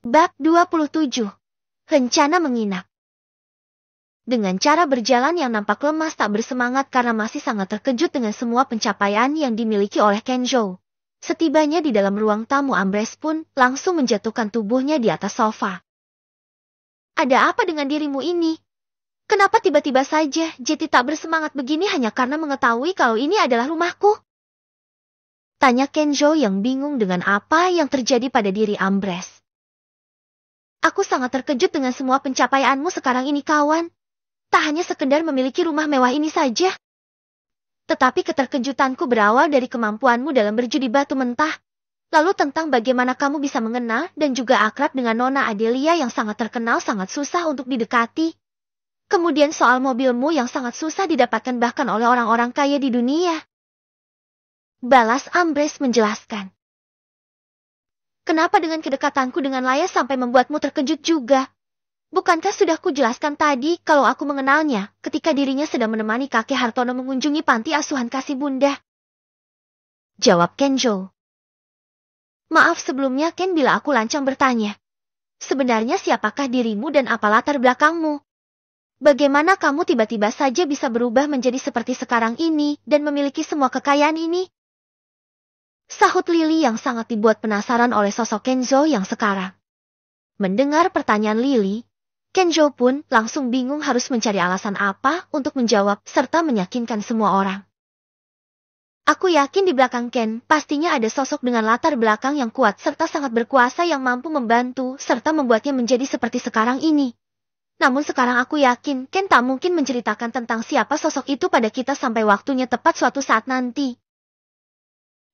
Bab 27. Rencana menginap. Dengan cara berjalan yang nampak lemas tak bersemangat karena masih sangat terkejut dengan semua pencapaian yang dimiliki oleh Kenzo. Setibanya di dalam ruang tamu, Ambrose pun langsung menjatuhkan tubuhnya di atas sofa. Ada apa dengan dirimu ini? Kenapa tiba-tiba saja jadi tak bersemangat begini hanya karena mengetahui kalau ini adalah rumahku? Tanya Kenzo yang bingung dengan apa yang terjadi pada diri Ambrose. Aku sangat terkejut dengan semua pencapaianmu sekarang ini, kawan. Tak hanya sekedar memiliki rumah mewah ini saja. Tetapi keterkejutanku berawal dari kemampuanmu dalam berjudi batu mentah. Lalu tentang bagaimana kamu bisa mengenal dan juga akrab dengan Nona Adelia yang sangat terkenal sangat susah untuk didekati. Kemudian soal mobilmu yang sangat susah didapatkan bahkan oleh orang-orang kaya di dunia. Balas Ambrose menjelaskan. Kenapa dengan kedekatanku dengan Laya sampai membuatmu terkejut juga? Bukankah sudah kujelaskan tadi kalau aku mengenalnya ketika dirinya sedang menemani kakek Hartono mengunjungi panti asuhan kasih bunda? Jawab Kenzo. Maaf sebelumnya Ken bila aku lancang bertanya. Sebenarnya siapakah dirimu dan apa latar belakangmu? Bagaimana kamu tiba-tiba saja bisa berubah menjadi seperti sekarang ini dan memiliki semua kekayaan ini? Sahut Lily yang sangat dibuat penasaran oleh sosok Kenzo yang sekarang. Mendengar pertanyaan Lily, Kenzo pun langsung bingung harus mencari alasan apa untuk menjawab serta meyakinkan semua orang. Aku yakin di belakang Ken pastinya ada sosok dengan latar belakang yang kuat serta sangat berkuasa yang mampu membantu serta membuatnya menjadi seperti sekarang ini. Namun sekarang aku yakin Ken tak mungkin menceritakan tentang siapa sosok itu pada kita sampai waktunya tepat suatu saat nanti.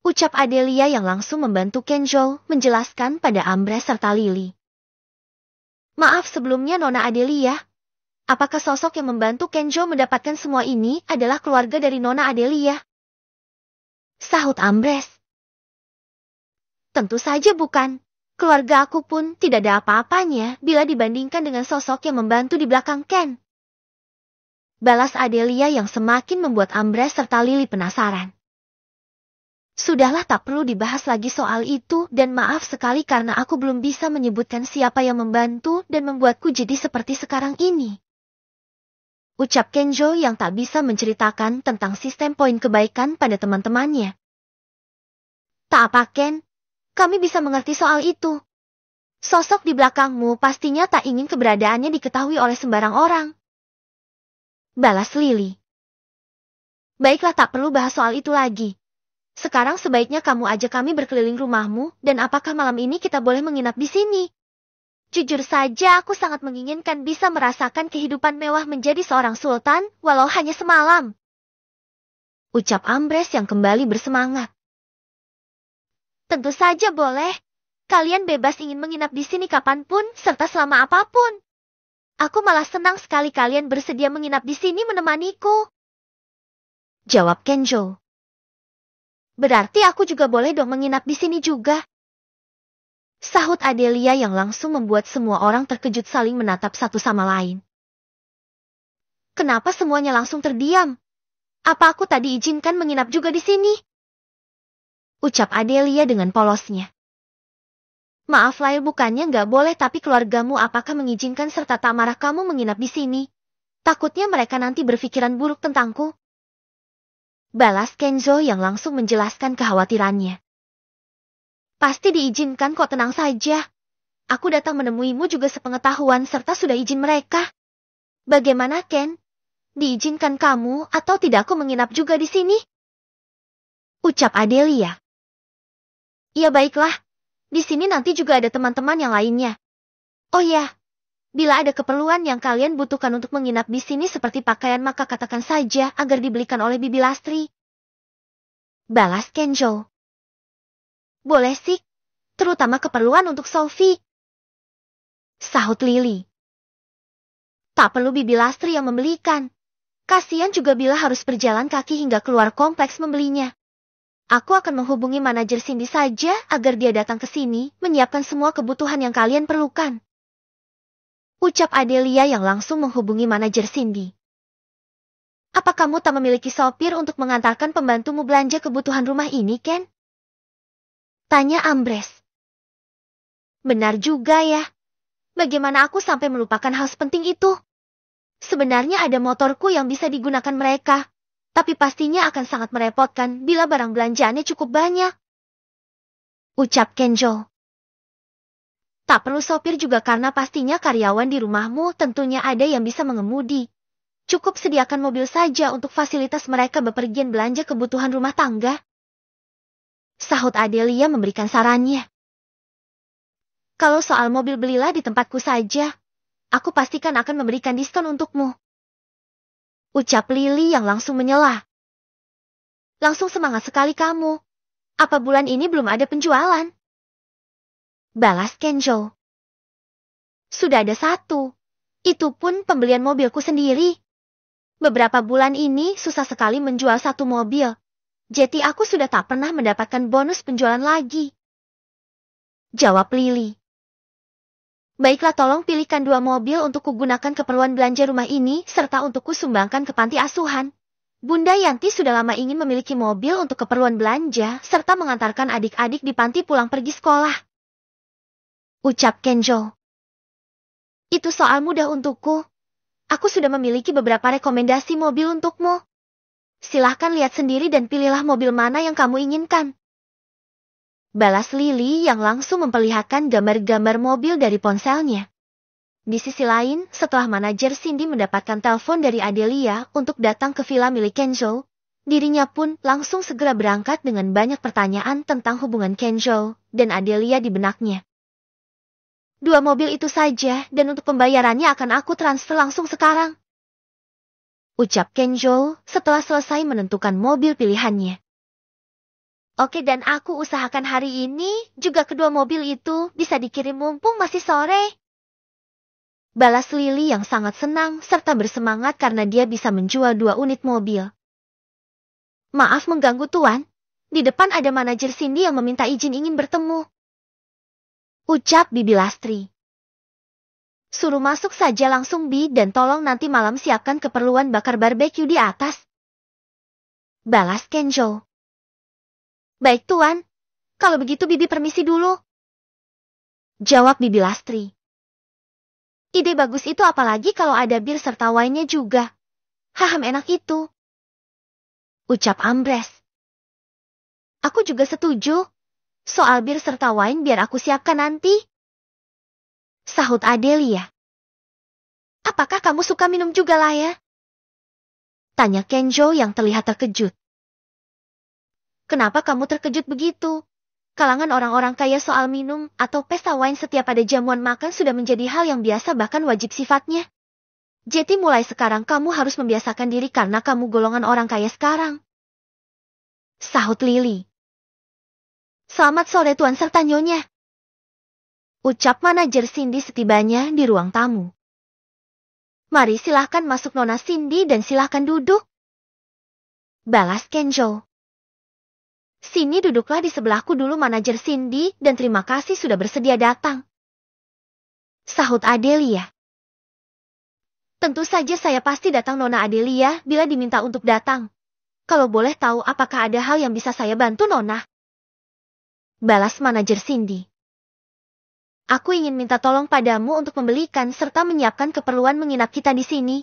Ucap Adelia yang langsung membantu Kenzo menjelaskan pada Ambrose serta Lily. Maaf sebelumnya Nona Adelia. Apakah sosok yang membantu Kenzo mendapatkan semua ini adalah keluarga dari Nona Adelia? Sahut Ambrose. Tentu saja bukan. Keluarga aku pun tidak ada apa-apanya bila dibandingkan dengan sosok yang membantu di belakang Ken. Balas Adelia yang semakin membuat Ambrose serta Lily penasaran. Sudahlah tak perlu dibahas lagi soal itu dan maaf sekali karena aku belum bisa menyebutkan siapa yang membantu dan membuatku jadi seperti sekarang ini. Ucap Kenzo yang tak bisa menceritakan tentang sistem poin kebaikan pada teman-temannya. Tak apa Ken, kami bisa mengerti soal itu. Sosok di belakangmu pastinya tak ingin keberadaannya diketahui oleh sembarang orang. Balas Lily. Baiklah tak perlu bahas soal itu lagi. Sekarang sebaiknya kamu ajak kami berkeliling rumahmu, dan apakah malam ini kita boleh menginap di sini? Jujur saja aku sangat menginginkan bisa merasakan kehidupan mewah menjadi seorang sultan, walau hanya semalam. Ucap Ambrose yang kembali bersemangat. Tentu saja boleh. Kalian bebas ingin menginap di sini kapanpun, serta selama apapun. Aku malah senang sekali kalian bersedia menginap di sini menemaniku. Jawab Kenzo. Berarti aku juga boleh dong menginap di sini juga. Sahut Adelia yang langsung membuat semua orang terkejut saling menatap satu sama lain. Kenapa semuanya langsung terdiam? Apa aku tadi izinkan menginap juga di sini? Ucap Adelia dengan polosnya. Maaf Lail bukannya nggak boleh tapi keluargamu apakah mengizinkan serta tak marah kamu menginap di sini? Takutnya mereka nanti berpikiran buruk tentangku. Balas Kenzo yang langsung menjelaskan kekhawatirannya. Pasti diizinkan kok tenang saja. Aku datang menemuimu juga sepengetahuan serta sudah izin mereka. Bagaimana Ken? Diizinkan kamu atau tidak aku menginap juga di sini? Ucap Adelia. Iya baiklah. Di sini nanti juga ada teman-teman yang lainnya. Oh ya. Bila ada keperluan yang kalian butuhkan untuk menginap di sini seperti pakaian maka katakan saja agar dibelikan oleh Bibi Lastri. Balas Kenzo. Boleh sih, terutama keperluan untuk Sophie. Sahut Lily. Tak perlu Bibi Lastri yang membelikan. Kasian juga bila harus berjalan kaki hingga keluar kompleks membelinya. Aku akan menghubungi manajer Cindy saja agar dia datang ke sini menyiapkan semua kebutuhan yang kalian perlukan. Ucap Adelia yang langsung menghubungi manajer Cindy. Apa kamu tak memiliki sopir untuk mengantarkan pembantumu belanja kebutuhan rumah ini, Ken? Tanya Ambrose. Benar juga ya. Bagaimana aku sampai melupakan hal sepenting itu? Sebenarnya ada motorku yang bisa digunakan mereka, tapi pastinya akan sangat merepotkan bila barang belanjaannya cukup banyak. Ucap Kenjo. Tak perlu sopir juga karena pastinya karyawan di rumahmu tentunya ada yang bisa mengemudi. Cukup sediakan mobil saja untuk fasilitas mereka bepergian belanja kebutuhan rumah tangga. Sahut Adelia memberikan sarannya. Kalau soal mobil belilah di tempatku saja. Aku pastikan akan memberikan diskon untukmu. Ucap Lily yang langsung menyela. Langsung semangat sekali kamu. Apa bulan ini belum ada penjualan? Balas Kenjo. Sudah ada satu. Itu pun pembelian mobilku sendiri. Beberapa bulan ini susah sekali menjual satu mobil. Jadi aku sudah tak pernah mendapatkan bonus penjualan lagi. Jawab Lily. Baiklah, tolong pilihkan 2 mobil untuk kugunakan keperluan belanja rumah ini, serta untuk kusumbangkan ke panti asuhan. Bunda Yanti sudah lama ingin memiliki mobil untuk keperluan belanja, serta mengantarkan adik-adik di panti pulang pergi sekolah. Ucap Kenjo. Itu soal mudah untukku. Aku sudah memiliki beberapa rekomendasi mobil untukmu. Silahkan lihat sendiri dan pilihlah mobil mana yang kamu inginkan. Balas Lily yang langsung memperlihatkan gambar-gambar mobil dari ponselnya. Di sisi lain, setelah manajer Cindy mendapatkan telepon dari Adelia untuk datang ke villa milik Kenjo, dirinya pun langsung segera berangkat dengan banyak pertanyaan tentang hubungan Kenjo dan Adelia di benaknya. 2 mobil itu saja dan untuk pembayarannya akan aku transfer langsung sekarang. Ucap Kenjo setelah selesai menentukan mobil pilihannya. Oke, dan aku usahakan hari ini juga kedua mobil itu bisa dikirim mumpung masih sore. Balas Lily yang sangat senang serta bersemangat karena dia bisa menjual 2 unit mobil. Maaf mengganggu Tuan, di depan ada manajer Cindy yang meminta izin ingin bertemu. Ucap Bibi Lastri. Suruh masuk saja langsung Bi dan tolong nanti malam siapkan keperluan bakar barbeque di atas. Balas Kenjo. Baik Tuan, kalau begitu Bibi permisi dulu. Jawab Bibi Lastri. Ide bagus itu apalagi kalau ada bir serta wine-nya juga. Haham enak itu. Ucap Ambres. Aku juga setuju. Soal bir serta wine biar aku siapkan nanti. Sahut Adelia. Apakah kamu suka minum juga lah ya? Tanya Kenjo yang terlihat terkejut. Kenapa kamu terkejut begitu? Kalangan orang-orang kaya soal minum atau pesta wine setiap ada jamuan makan sudah menjadi hal yang biasa bahkan wajib sifatnya. Jadi mulai sekarang kamu harus membiasakan diri karena kamu golongan orang kaya sekarang. Sahut Lily. Selamat sore Tuan serta Nyonya. Ucap manajer Cindy setibanya di ruang tamu. Mari silahkan masuk Nona Cindy dan silahkan duduk. Balas Kenjo. Sini duduklah di sebelahku dulu manajer Cindy dan terima kasih sudah bersedia datang. Sahut Adelia. Tentu saja saya pasti datang Nona Adelia bila diminta untuk datang. Kalau boleh tahu apakah ada hal yang bisa saya bantu Nona? Balas manajer Cindy. Aku ingin minta tolong padamu untuk membelikan serta menyiapkan keperluan menginap kita di sini.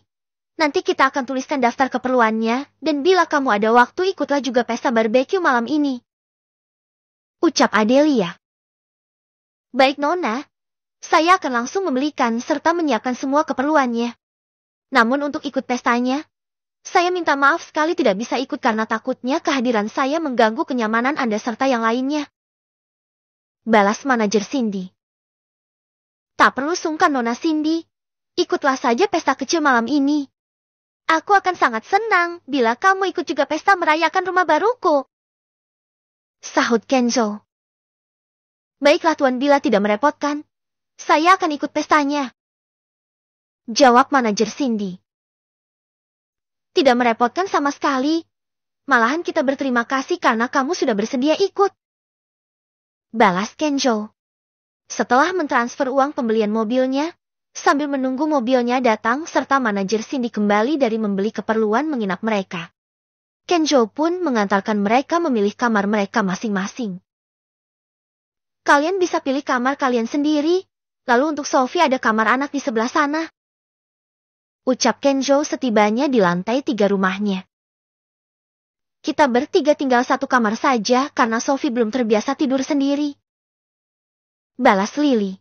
Nanti kita akan tuliskan daftar keperluannya, dan bila kamu ada waktu ikutlah juga pesta barbeque malam ini. Ucap Adelia. Baik Nona, saya akan langsung membelikan serta menyiapkan semua keperluannya. Namun untuk ikut pestanya, saya minta maaf sekali tidak bisa ikut karena takutnya kehadiran saya mengganggu kenyamanan Anda serta yang lainnya. Balas manajer Cindy. Tak perlu sungkan Nona Cindy, ikutlah saja pesta kecil malam ini. Aku akan sangat senang bila kamu ikut juga pesta merayakan rumah baruku. Sahut Kenjo. Baiklah Tuan bila tidak merepotkan. Saya akan ikut pestanya. Jawab manajer Cindy. Tidak merepotkan sama sekali. Malahan kita berterima kasih karena kamu sudah bersedia ikut. Balas Kenjo. Setelah mentransfer uang pembelian mobilnya, sambil menunggu mobilnya datang serta manajer Cindy kembali dari membeli keperluan menginap mereka. Kenjo pun mengantarkan mereka memilih kamar mereka masing-masing. Kalian bisa pilih kamar kalian sendiri. Lalu untuk Sophie ada kamar anak di sebelah sana. Ucap Kenzo setibanya di lantai 3 rumahnya. Kita bertiga tinggal satu kamar saja karena Sophie belum terbiasa tidur sendiri. Balas Lily.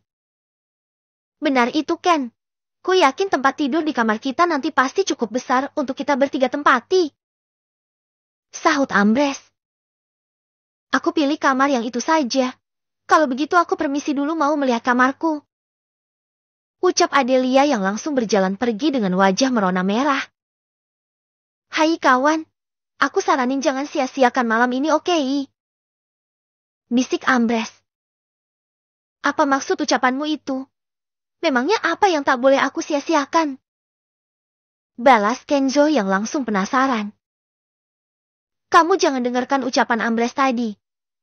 Benar itu Ken. Ku yakin tempat tidur di kamar kita nanti pasti cukup besar untuk kita bertiga tempati. Sahut Ambrose. Aku pilih kamar yang itu saja. Kalau begitu aku permisi dulu mau melihat kamarku. Ucap Adelia yang langsung berjalan pergi dengan wajah merona merah. Hai kawan, aku saranin jangan sia-siakan malam ini oke? Bisik Ambrose. Apa maksud ucapanmu itu? Memangnya apa yang tak boleh aku sia-siakan? Balas Kenzo yang langsung penasaran. Kamu jangan dengarkan ucapan Ambrose tadi.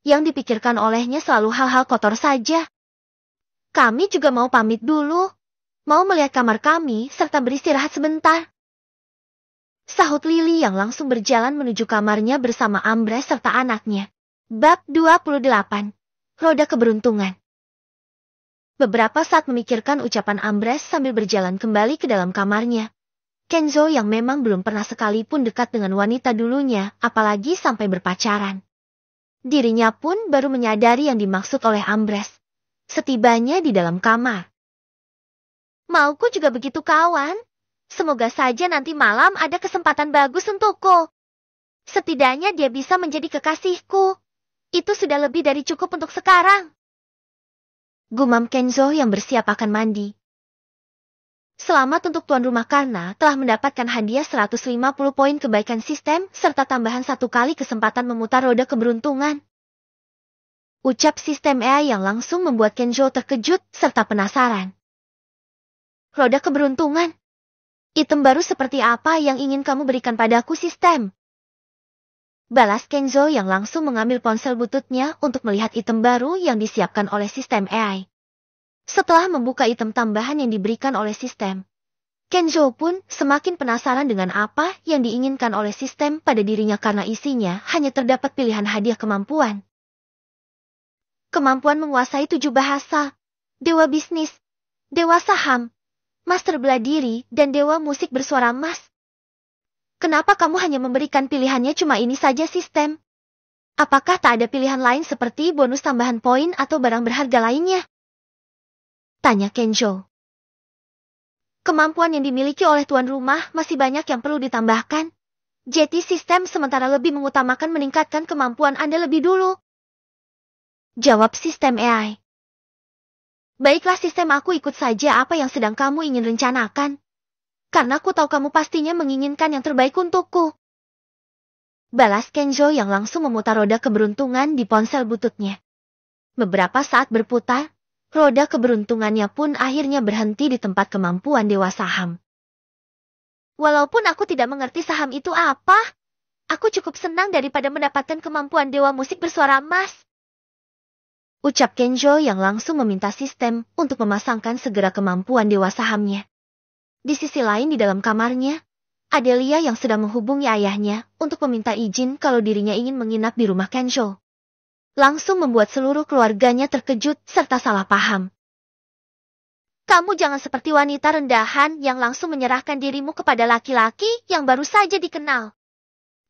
Yang dipikirkan olehnya selalu hal-hal kotor saja. Kami juga mau pamit dulu. Mau melihat kamar kami serta beristirahat sebentar. Sahut Lily yang langsung berjalan menuju kamarnya bersama Ambrose serta anaknya. Bab 28. Roda Keberuntungan. Beberapa saat memikirkan ucapan Ambrose sambil berjalan kembali ke dalam kamarnya. Kenzo yang memang belum pernah sekalipun dekat dengan wanita dulunya, apalagi sampai berpacaran. Dirinya pun baru menyadari yang dimaksud oleh Ambrose. Setibanya di dalam kamar. Mauku juga begitu kawan. Semoga saja nanti malam ada kesempatan bagus untukku. Setidaknya dia bisa menjadi kekasihku. Itu sudah lebih dari cukup untuk sekarang. Gumam Kenzo yang bersiap akan mandi. Selamat untuk tuan rumah karena telah mendapatkan hadiah 150 poin kebaikan sistem serta tambahan 1 kali kesempatan memutar roda keberuntungan. Ucap sistem AI yang langsung membuat Kenzo terkejut serta penasaran. Roda keberuntungan? Item baru seperti apa yang ingin kamu berikan padaku sistem? Balas Kenzo yang langsung mengambil ponsel bututnya untuk melihat item baru yang disiapkan oleh sistem AI. Setelah membuka item tambahan yang diberikan oleh sistem, Kenzo pun semakin penasaran dengan apa yang diinginkan oleh sistem pada dirinya karena isinya hanya terdapat pilihan hadiah kemampuan. Kemampuan menguasai 7 bahasa, dewa bisnis, dewa saham, master bela diri, dan dewa musik bersuara emas. Kenapa kamu hanya memberikan pilihannya cuma ini saja sistem? Apakah tak ada pilihan lain seperti bonus tambahan poin atau barang berharga lainnya? Tanya Kenzo. Kemampuan yang dimiliki oleh tuan rumah masih banyak yang perlu ditambahkan. Jadi sistem sementara lebih mengutamakan meningkatkan kemampuan Anda lebih dulu. Jawab sistem AI. Baiklah sistem aku ikut saja apa yang sedang kamu ingin rencanakan. Karena aku tahu kamu pastinya menginginkan yang terbaik untukku. Balas Kenzo yang langsung memutar roda keberuntungan di ponsel bututnya. Beberapa saat berputar, roda keberuntungannya pun akhirnya berhenti di tempat kemampuan dewa saham. Walaupun aku tidak mengerti saham itu apa, aku cukup senang daripada mendapatkan kemampuan dewa musik bersuara emas. Ucap Kenzo yang langsung meminta sistem untuk memasangkan segera kemampuan dewa sahamnya. Di sisi lain di dalam kamarnya, Adelia yang sedang menghubungi ayahnya untuk meminta izin kalau dirinya ingin menginap di rumah Kenzo. Langsung membuat seluruh keluarganya terkejut serta salah paham. Kamu jangan seperti wanita rendahan yang langsung menyerahkan dirimu kepada laki-laki yang baru saja dikenal.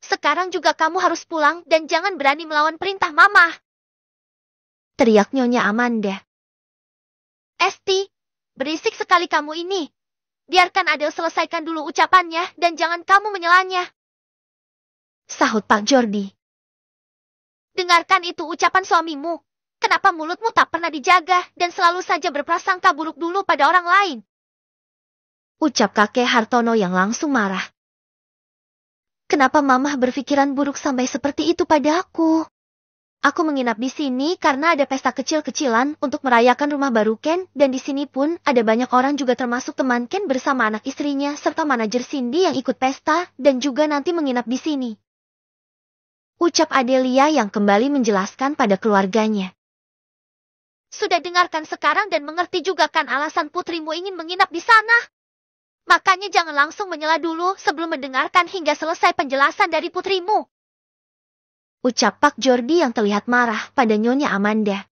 Sekarang juga kamu harus pulang dan jangan berani melawan perintah mama. Teriak Nyonya Amanda. Esti, berisik sekali kamu ini. Biarkan Adele selesaikan dulu ucapannya dan jangan kamu menyelanya. Sahut Pak Jordi. Dengarkan itu ucapan suamimu. Kenapa mulutmu tak pernah dijaga dan selalu saja berprasangka buruk dulu pada orang lain? Ucap kakek Hartono yang langsung marah. Kenapa mamah berpikiran buruk sampai seperti itu pada aku? Aku menginap di sini karena ada pesta kecil-kecilan untuk merayakan rumah baru Ken, dan di sini pun ada banyak orang juga termasuk teman Ken bersama anak istrinya serta manajer Cindy yang ikut pesta dan juga nanti menginap di sini. Ucap Adelia yang kembali menjelaskan pada keluarganya. Sudah dengarkan sekarang dan mengerti juga kan alasan putrimu ingin menginap di sana? Makanya jangan langsung menyela dulu sebelum mendengarkan hingga selesai penjelasan dari putrimu. Ucap Pak Jordi yang terlihat marah pada Nyonya Amanda.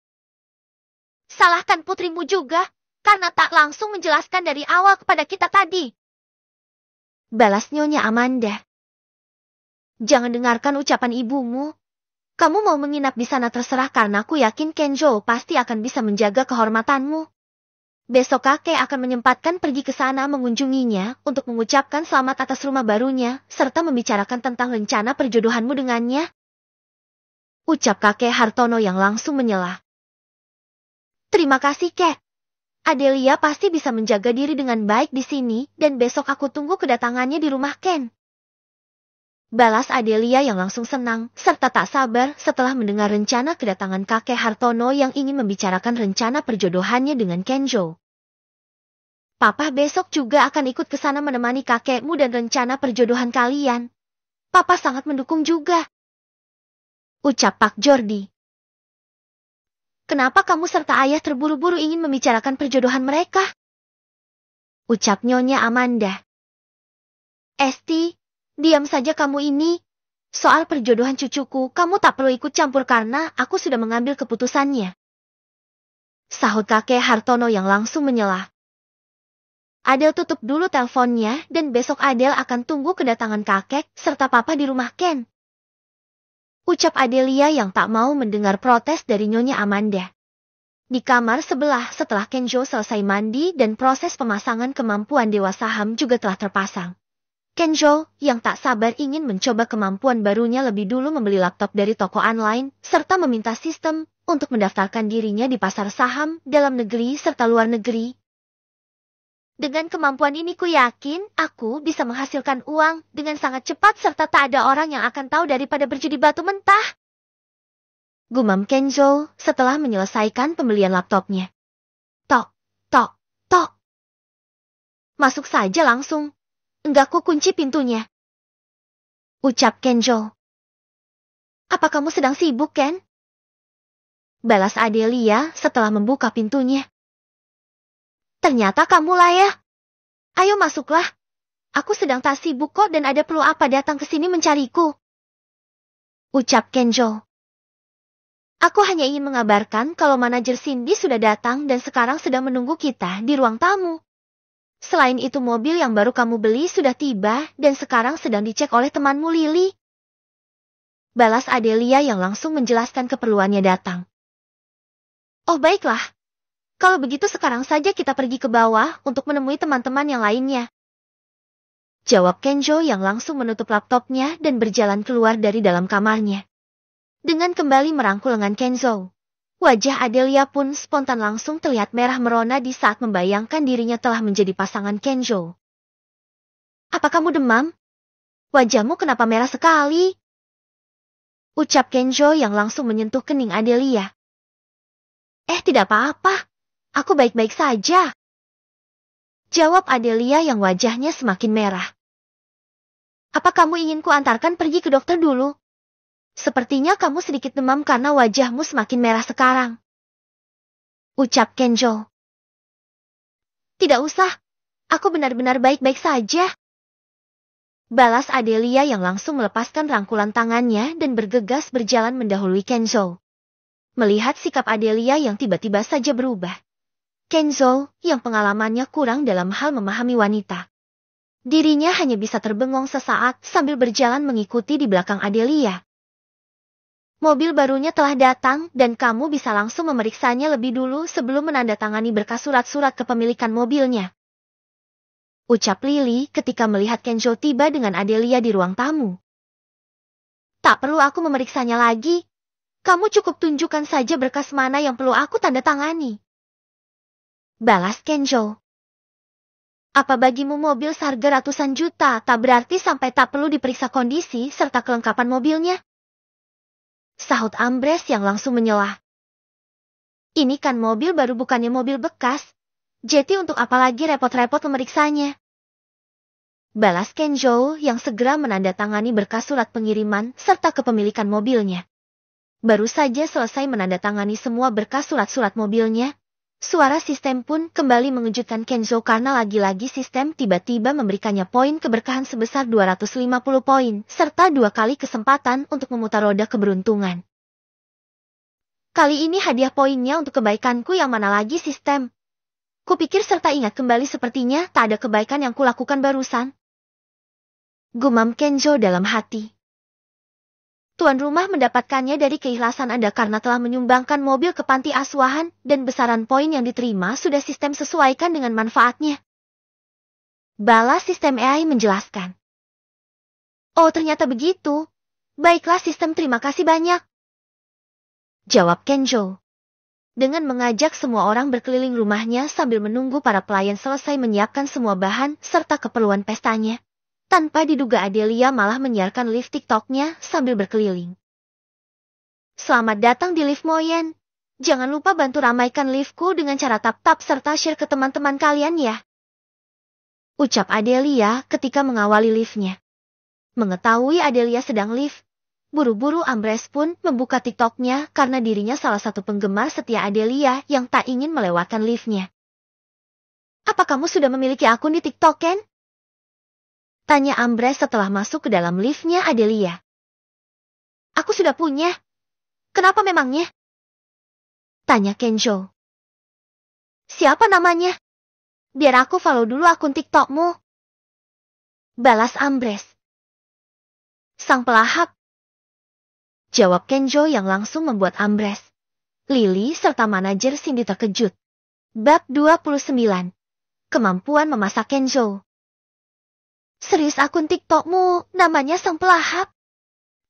Salahkan putrimu juga, karena tak langsung menjelaskan dari awal kepada kita tadi. Balas Nyonya Amanda. Jangan dengarkan ucapan ibumu. Kamu mau menginap di sana terserah karena aku yakin Kenjo pasti akan bisa menjaga kehormatanmu. Besok kakek akan menyempatkan pergi ke sana mengunjunginya untuk mengucapkan selamat atas rumah barunya, serta membicarakan tentang rencana perjodohanmu dengannya. Ucap kakek Hartono yang langsung menyela. Terima kasih, Kek. Adelia pasti bisa menjaga diri dengan baik di sini, dan besok aku tunggu kedatangannya di rumah Ken. Balas Adelia yang langsung senang, serta tak sabar setelah mendengar rencana kedatangan kakek Hartono yang ingin membicarakan rencana perjodohannya dengan Kenjo. Papa besok juga akan ikut ke sana menemani kakekmu dan rencana perjodohan kalian. Papa sangat mendukung juga. Ucap Pak Jordi. Kenapa kamu serta ayah terburu-buru ingin membicarakan perjodohan mereka? Ucap Nyonya Amanda. Esti, diam saja kamu ini. Soal perjodohan cucuku, kamu tak perlu ikut campur karena aku sudah mengambil keputusannya. Sahut kakek Hartono yang langsung menyela. Adel tutup dulu teleponnya dan besok Adel akan tunggu kedatangan kakek serta papa di rumah Ken. Ucap Adelia yang tak mau mendengar protes dari Nyonya Amanda. Di kamar sebelah setelah Kenjo selesai mandi dan proses pemasangan kemampuan Dewa Saham juga telah terpasang. Kenjo yang tak sabar ingin mencoba kemampuan barunya lebih dulu membeli laptop dari toko online serta meminta sistem untuk mendaftarkan dirinya di pasar saham dalam negeri serta luar negeri. Dengan kemampuan ini ku yakin aku bisa menghasilkan uang dengan sangat cepat serta tak ada orang yang akan tahu daripada berjudi batu mentah. Gumam Kenjo setelah menyelesaikan pembelian laptopnya. Tok, tok, tok. Masuk saja langsung. Enggak ku kunci pintunya. Ucap Kenjo. Apa kamu sedang sibuk, Ken? Balas Adelia setelah membuka pintunya. Ternyata kamulah ya. Ayo masuklah. Aku sedang tak sibuk kok dan ada perlu apa datang ke sini mencariku. Ucap Kenjo. Aku hanya ingin mengabarkan kalau manajer Cindy sudah datang dan sekarang sedang menunggu kita di ruang tamu. Selain itu mobil yang baru kamu beli sudah tiba dan sekarang sedang dicek oleh temanmu Lily. Balas Adelia yang langsung menjelaskan keperluannya datang. Oh baiklah. Kalau begitu sekarang saja kita pergi ke bawah untuk menemui teman-teman yang lainnya. Jawab Kenjo yang langsung menutup laptopnya dan berjalan keluar dari dalam kamarnya. Dengan kembali merangkul lengan Kenzo, wajah Adelia pun spontan langsung terlihat merah merona di saat membayangkan dirinya telah menjadi pasangan Kenjo. Apa kamu demam? Wajahmu kenapa merah sekali? Ucap Kenjo yang langsung menyentuh kening Adelia. Tidak apa-apa. Aku baik-baik saja. Jawab Adelia yang wajahnya semakin merah. Apa kamu ingin ku antarkan pergi ke dokter dulu? Sepertinya kamu sedikit demam karena wajahmu semakin merah sekarang. Ucap Kenjo. Tidak usah. Aku benar-benar baik-baik saja. Balas Adelia yang langsung melepaskan rangkulan tangannya dan bergegas berjalan mendahului Kenzo. Melihat sikap Adelia yang tiba-tiba saja berubah. Kenzo, yang pengalamannya kurang dalam hal memahami wanita. Dirinya hanya bisa terbengong sesaat sambil berjalan mengikuti di belakang Adelia. Mobil barunya telah datang dan kamu bisa langsung memeriksanya lebih dulu sebelum menandatangani berkas surat-surat kepemilikan mobilnya. Ucap Lily ketika melihat Kenzo tiba dengan Adelia di ruang tamu. Tak perlu aku memeriksanya lagi. Kamu cukup tunjukkan saja berkas mana yang perlu aku tanda tangani. Balas Kenjo. Apa bagimu mobil seharga ratusan juta tak berarti sampai tak perlu diperiksa kondisi serta kelengkapan mobilnya? Sahut Ambres yang langsung menyela. Ini kan mobil baru bukannya mobil bekas. Jadi untuk apa lagi repot-repot memeriksanya? Balas Kenjo yang segera menandatangani berkas surat pengiriman serta kepemilikan mobilnya. Baru saja selesai menandatangani semua berkas surat-surat mobilnya. Suara sistem pun kembali mengejutkan Kenzo karena lagi-lagi sistem tiba-tiba memberikannya poin keberkahan sebesar 250 poin, serta 2 kali kesempatan untuk memutar roda keberuntungan. Kali ini hadiah poinnya untuk kebaikanku yang mana lagi sistem. Kupikir serta ingat kembali sepertinya tak ada kebaikan yang kulakukan barusan. Gumam Kenjo dalam hati. Tuan rumah mendapatkannya dari keikhlasan Anda karena telah menyumbangkan mobil ke panti asuhan dan besaran poin yang diterima sudah sistem sesuaikan dengan manfaatnya. Balas sistem AI menjelaskan. Oh, ternyata begitu. Baiklah sistem, terima kasih banyak. Jawab Kenjo. Dengan mengajak semua orang berkeliling rumahnya sambil menunggu para pelayan selesai menyiapkan semua bahan serta keperluan pestanya. Tanpa diduga Adelia malah menyiarkan live TikTok-nya sambil berkeliling. Selamat datang di live Moyen. Jangan lupa bantu ramaikan live-ku dengan cara tap-tap serta share ke teman-teman kalian ya. Ucap Adelia ketika mengawali live-nya. Mengetahui Adelia sedang live, buru-buru Ambrose pun membuka TikTok-nya karena dirinya salah satu penggemar setia Adelia yang tak ingin melewatkan live-nya. Apa kamu sudah memiliki akun di TikTok, Ken? Tanya Ambrose setelah masuk ke dalam lift-nya Adelia. Aku sudah punya. Kenapa memangnya? Tanya Kenjo. Siapa namanya? Biar aku follow dulu akun TikTokmu. Balas Ambrose. Sang pelahap. Jawab Kenjo yang langsung membuat Ambrose, Lily serta manajer Cindy terkejut. Bab 29. Kemampuan memasak Kenjo. Serius akun TikTokmu namanya Sang Pelahap?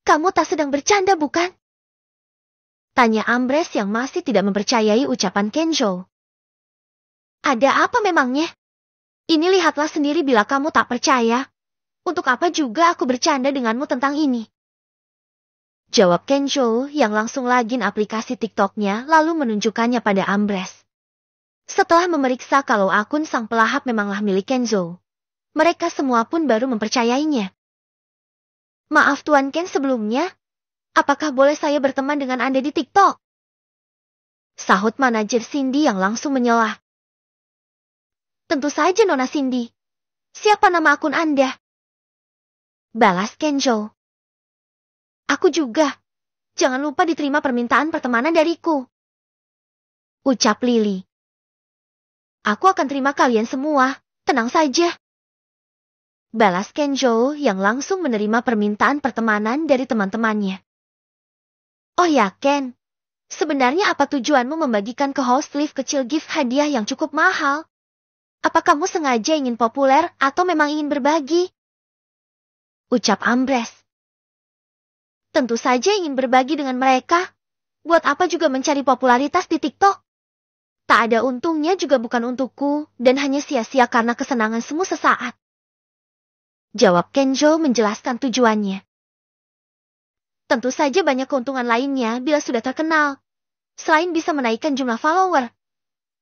Kamu tak sedang bercanda bukan? Tanya Ambrose yang masih tidak mempercayai ucapan Kenjo. Ada apa memangnya? Ini lihatlah sendiri bila kamu tak percaya. Untuk apa juga aku bercanda denganmu tentang ini? Jawab Kenjo yang langsung login aplikasi TikTok-nya lalu menunjukkannya pada Ambrose. Setelah memeriksa kalau akun Sang Pelahap memanglah milik Kenjo, mereka semua pun baru mempercayainya. Maaf Tuan Ken sebelumnya, apakah boleh saya berteman dengan Anda di TikTok? Sahut manajer Cindy yang langsung menyelah. Tentu saja Nona Cindy. Siapa nama akun Anda? Balas Kenjo. Aku juga. Jangan lupa diterima permintaan pertemanan dariku. Ucap Lily. Aku akan terima kalian semua, tenang saja. Balas Kenjo yang langsung menerima permintaan pertemanan dari teman-temannya. Oh ya Ken, sebenarnya apa tujuanmu membagikan ke host live kecil gift hadiah yang cukup mahal? Apa kamu sengaja ingin populer atau memang ingin berbagi? Ucap Ambrose. Tentu saja ingin berbagi dengan mereka. Buat apa juga mencari popularitas di TikTok? Tak ada untungnya juga bukan untukku dan hanya sia-sia karena kesenangan semu sesaat. Jawab Kenjo menjelaskan tujuannya. Tentu saja banyak keuntungan lainnya bila sudah terkenal. Selain bisa menaikkan jumlah follower,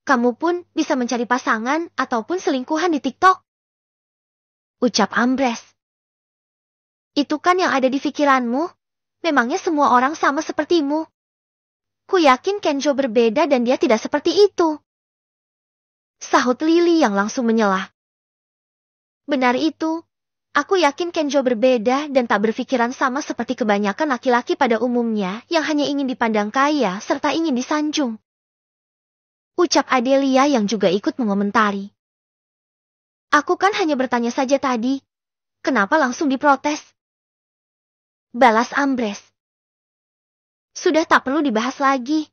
kamu pun bisa mencari pasangan ataupun selingkuhan di TikTok. Ucap Ambrose. Itu kan yang ada di pikiranmu. Memangnya semua orang sama sepertimu? Ku yakin Kenjo berbeda dan dia tidak seperti itu. Sahut Lily yang langsung menyelah. Benar itu. Aku yakin Kenjo berbeda dan tak berpikiran sama seperti kebanyakan laki-laki pada umumnya yang hanya ingin dipandang kaya serta ingin disanjung. Ucap Adelia yang juga ikut mengomentari. Aku kan hanya bertanya saja tadi. Kenapa langsung diprotes? Balas Ambrose. Sudah tak perlu dibahas lagi.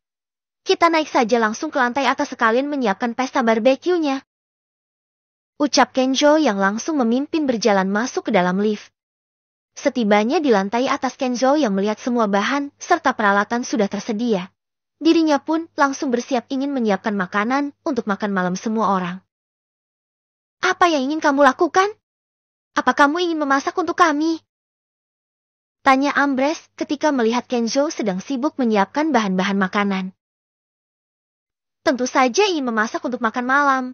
Kita naik saja langsung ke lantai atas sekalian menyiapkan pesta barbeque-nya. Ucap Kenjo yang langsung memimpin berjalan masuk ke dalam lift. Setibanya di lantai atas Kenjo yang melihat semua bahan serta peralatan sudah tersedia. Dirinya pun langsung bersiap ingin menyiapkan makanan untuk makan malam semua orang. Apa yang ingin kamu lakukan? Apa kamu ingin memasak untuk kami? Tanya Ambrose ketika melihat Kenjo sedang sibuk menyiapkan bahan-bahan makanan. Tentu saja ingin memasak untuk makan malam.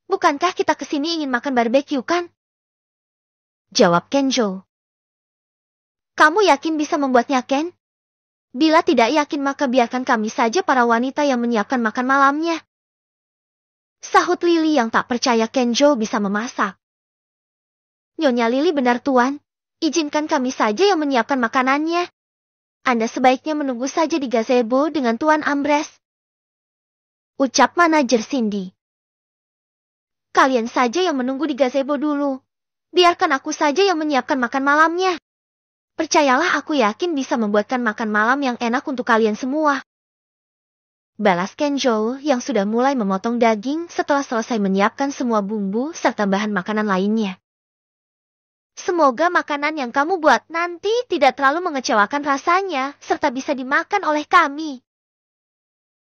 Bukankah kita kesini ingin makan barbeque kan? Jawab Kenjo. Kamu yakin bisa membuatnya, Ken? Bila tidak yakin maka biarkan kami saja para wanita yang menyiapkan makan malamnya. Sahut Lily yang tak percaya Kenjo bisa memasak. Nyonya Lily benar Tuan, izinkan kami saja yang menyiapkan makanannya. Anda sebaiknya menunggu saja di gazebo dengan Tuan Ambres, ucap manajer Cindy. Kalian saja yang menunggu di gazebo dulu. Biarkan aku saja yang menyiapkan makan malamnya. Percayalah, aku yakin bisa membuatkan makan malam yang enak untuk kalian semua. Balas Kenjo yang sudah mulai memotong daging setelah selesai menyiapkan semua bumbu serta bahan makanan lainnya. Semoga makanan yang kamu buat nanti tidak terlalu mengecewakan rasanya serta bisa dimakan oleh kami,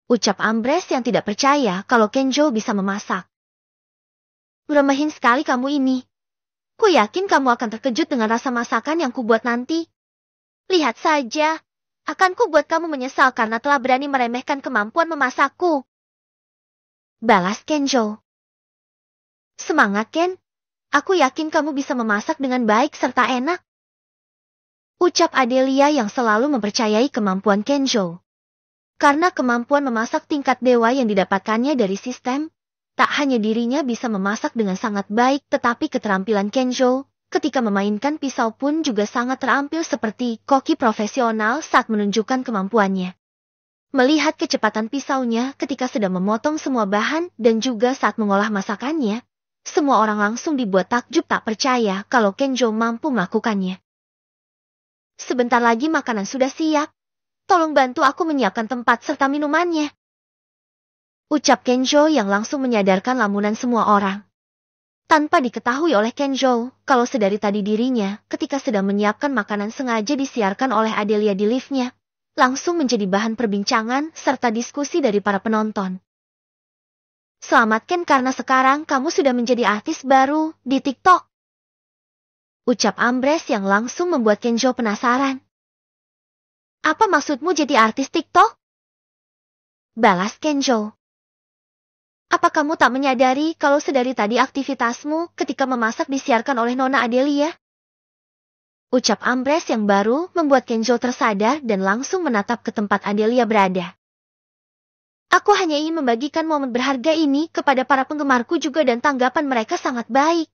ucap Ambres yang tidak percaya kalau Kenjo bisa memasak. Remehin sekali kamu ini. Ku yakin kamu akan terkejut dengan rasa masakan yang kubuat nanti. Lihat saja, akan kubuat kamu menyesal karena telah berani meremehkan kemampuan memasakku, balas Kenjo. Semangat, Ken. Aku yakin kamu bisa memasak dengan baik serta enak, ucap Adelia yang selalu mempercayai kemampuan Kenjo. Karena kemampuan memasak tingkat dewa yang didapatkannya dari sistem, tak hanya dirinya bisa memasak dengan sangat baik, tetapi keterampilan Kenjo ketika memainkan pisau pun juga sangat terampil seperti koki profesional saat menunjukkan kemampuannya. Melihat kecepatan pisaunya ketika sedang memotong semua bahan dan juga saat mengolah masakannya, semua orang langsung dibuat takjub tak percaya kalau Kenjo mampu melakukannya. Sebentar lagi makanan sudah siap. Tolong bantu aku menyiapkan tempat serta minumannya, ucap Kenjo yang langsung menyadarkan lamunan semua orang. Tanpa diketahui oleh Kenjo, kalau sedari tadi dirinya ketika sedang menyiapkan makanan sengaja disiarkan oleh Adelia di liftnya, langsung menjadi bahan perbincangan serta diskusi dari para penonton. Selamat Ken, karena sekarang kamu sudah menjadi artis baru di TikTok, ucap Ambres yang langsung membuat Kenjo penasaran. Apa maksudmu jadi artis TikTok? Balas Kenjo. Apa kamu tak menyadari kalau sedari tadi aktivitasmu ketika memasak disiarkan oleh Nona Adelia? Ucap Ambres yang baru membuat Kenjo tersadar dan langsung menatap ke tempat Adelia berada. Aku hanya ingin membagikan momen berharga ini kepada para penggemarku juga dan tanggapan mereka sangat baik.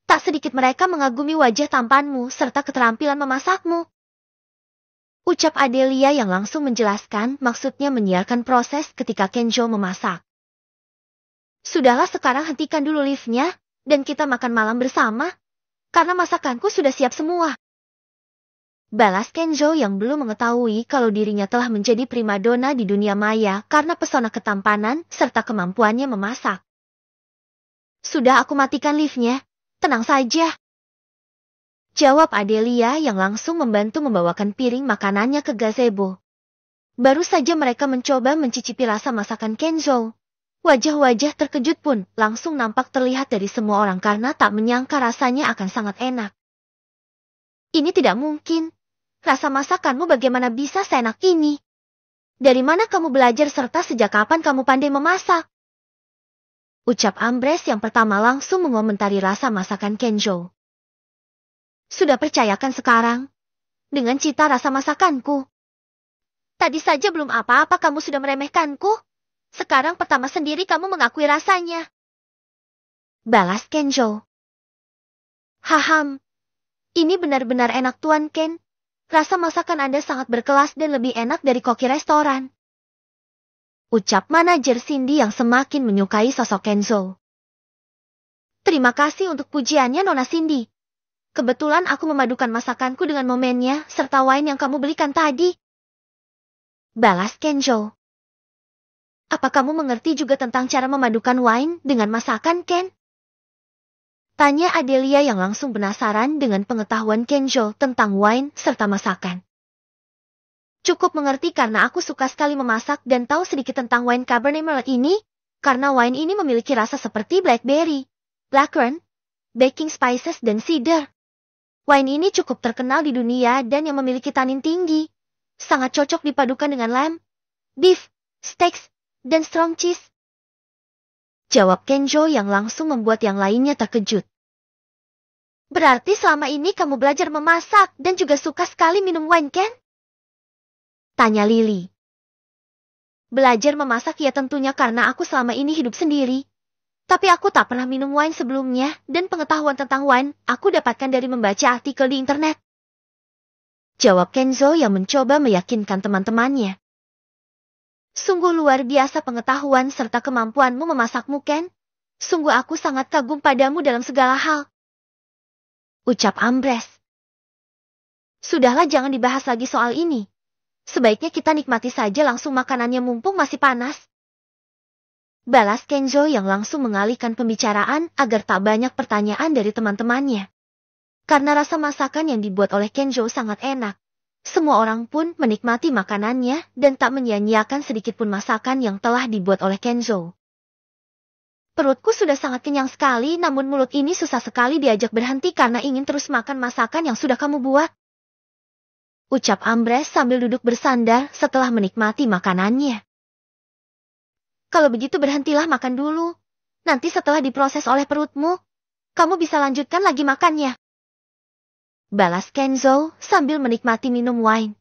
Tak sedikit mereka mengagumi wajah tampanmu serta keterampilan memasakmu, ucap Adelia yang langsung menjelaskan maksudnya menyiarkan proses ketika Kenjo memasak. Sudahlah, sekarang hentikan dulu liftnya dan kita makan malam bersama, karena masakanku sudah siap semua, balas Kenjo yang belum mengetahui kalau dirinya telah menjadi primadona di dunia maya karena pesona ketampanan serta kemampuannya memasak. Sudah, aku matikan liftnya, tenang saja, jawab Adelia yang langsung membantu membawakan piring makanannya ke gazebo. Baru saja mereka mencoba mencicipi rasa masakan Kenjo, wajah-wajah terkejut pun langsung nampak terlihat dari semua orang karena tak menyangka rasanya akan sangat enak. Ini tidak mungkin. Rasa masakanmu bagaimana bisa seenak ini? Dari mana kamu belajar serta sejak kapan kamu pandai memasak? Ucap Ambres yang pertama langsung mengomentari rasa masakan Kenjo. Sudah percayakan sekarang dengan cita rasa masakanku. Tadi saja belum apa-apa kamu sudah meremehkanku. Sekarang pertama sendiri kamu mengakui rasanya, balas Kenjo. Haham, ini benar-benar enak Tuan Ken. Rasa masakan Anda sangat berkelas dan lebih enak dari koki restoran, ucap manajer Cindy yang semakin menyukai sosok Kenzo. Terima kasih untuk pujiannya Nona Cindy. Kebetulan aku memadukan masakanku dengan momennya serta wine yang kamu belikan tadi, balas Kenjo. Apa kamu mengerti juga tentang cara memadukan wine dengan masakan, Ken? Tanya Adelia yang langsung penasaran dengan pengetahuan Kenjo tentang wine serta masakan. Cukup mengerti karena aku suka sekali memasak dan tahu sedikit tentang wine Cabernet Merlot ini, karena wine ini memiliki rasa seperti blackberry, blackcurrant, baking spices dan cedar. Wine ini cukup terkenal di dunia dan yang memiliki tanin tinggi. Sangat cocok dipadukan dengan lamb, beef, steaks, dan strong cheese, jawab Kenjo yang langsung membuat yang lainnya terkejut. Berarti selama ini kamu belajar memasak dan juga suka sekali minum wine, Ken? Tanya Lily. Belajar memasak ya tentunya karena aku selama ini hidup sendiri. Tapi aku tak pernah minum wine sebelumnya dan pengetahuan tentang wine aku dapatkan dari membaca artikel di internet, Jawab Kenzo yang mencoba meyakinkan teman-temannya. Sungguh luar biasa pengetahuan serta kemampuanmu memasakmu, Ken. Sungguh aku sangat kagum padamu dalam segala hal. Ucap Ambrose. Sudahlah, jangan dibahas lagi soal ini. Sebaiknya kita nikmati saja langsung makanannya mumpung masih panas. Balas Kenzo yang langsung mengalihkan pembicaraan agar tak banyak pertanyaan dari teman-temannya. Karena rasa masakan yang dibuat oleh Kenzo sangat enak. Semua orang pun menikmati makanannya dan tak menyia-nyiakan sedikitpun masakan yang telah dibuat oleh Kenzo. Perutku sudah sangat kenyang sekali, namun mulut ini susah sekali diajak berhenti karena ingin terus makan masakan yang sudah kamu buat. Ucap Ambrose sambil duduk bersandar setelah menikmati makanannya. Kalau begitu berhentilah makan dulu. Nanti setelah diproses oleh perutmu, kamu bisa lanjutkan lagi makannya. Balas Kenzo sambil menikmati minum wine.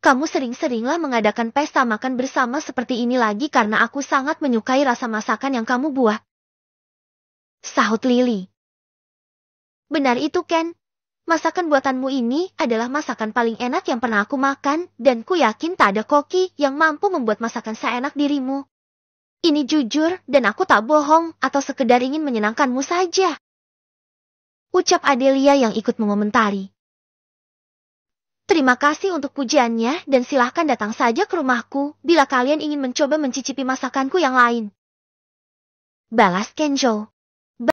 Kamu sering-seringlah mengadakan pesta makan bersama seperti ini lagi karena aku sangat menyukai rasa masakan yang kamu buat. Sahut Lily. Benar itu, Ken. Masakan buatanmu ini adalah masakan paling enak yang pernah aku makan, dan ku yakin tak ada koki yang mampu membuat masakan seenak dirimu. Ini jujur, dan aku tak bohong atau sekedar ingin menyenangkanmu saja. Ucap Adelia yang ikut mengomentari. Terima kasih untuk pujiannya dan silahkan datang saja ke rumahku bila kalian ingin mencoba mencicipi masakanku yang lain. Balas Kenzo.